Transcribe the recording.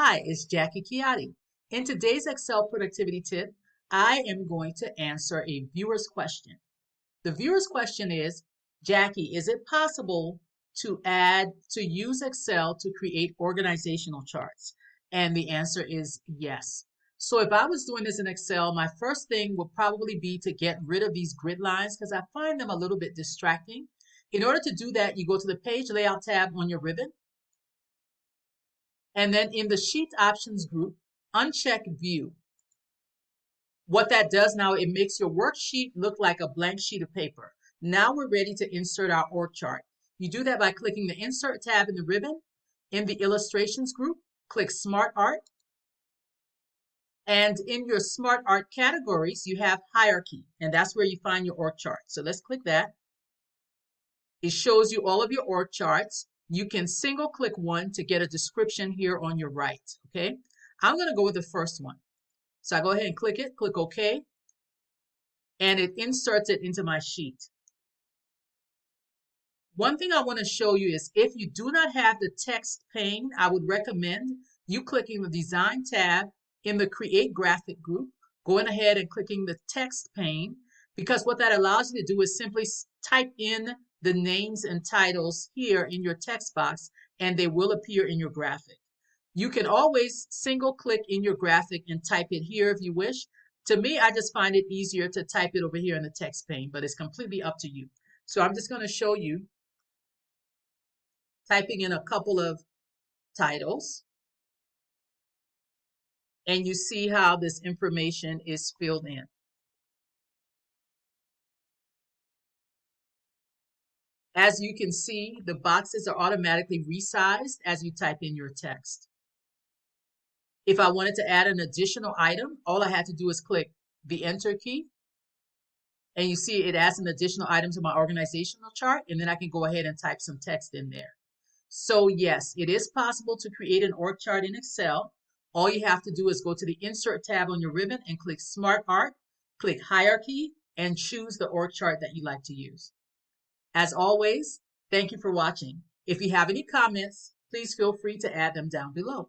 Hi, it's Jackie Chiatti. In today's Excel productivity tip, I am going to answer a viewer's question. The viewer's question is, Jackie, is it possible to use Excel to create organizational charts? And the answer is yes. So if I was doing this in Excel, my first thing would probably be to get rid of these grid lines because I find them a little bit distracting. In order to do that, you go to the Page Layout tab on your ribbon. And then in the Sheet Options group, uncheck View. What that does now, it makes your worksheet look like a blank sheet of paper. Now we're ready to insert our org chart. You do that by clicking the Insert tab in the ribbon. In the Illustrations group, click Smart Art. And in your Smart Art categories, you have Hierarchy, and that's where you find your org chart. So let's click that. It shows you all of your org charts. You can single click one to get a description here on your right, okay? I'm gonna go with the first one. So I go ahead and click it, click OK, and it inserts it into my sheet. One thing I wanna show you is if you do not have the text pane, I would recommend you clicking the Design tab in the Create Graphic group, going ahead and clicking the text pane, because what that allows you to do is simply type in the names and titles here in your text box, and they will appear in your graphic. You can always single click in your graphic and type it here if you wish. To me, I just find it easier to type it over here in the text pane, but it's completely up to you. So I'm just going to show you typing in a couple of titles. And you see how this information is filled in. As you can see, the boxes are automatically resized as you type in your text. If I wanted to add an additional item, all I had to do is click the Enter key. And you see it adds an additional item to my organizational chart, and then I can go ahead and type some text in there. So yes, it is possible to create an org chart in Excel. All you have to do is go to the Insert tab on your ribbon and click Smart Art, click Hierarchy, and choose the org chart that you like to use. As always, thank you for watching. If you have any comments, please feel free to add them down below.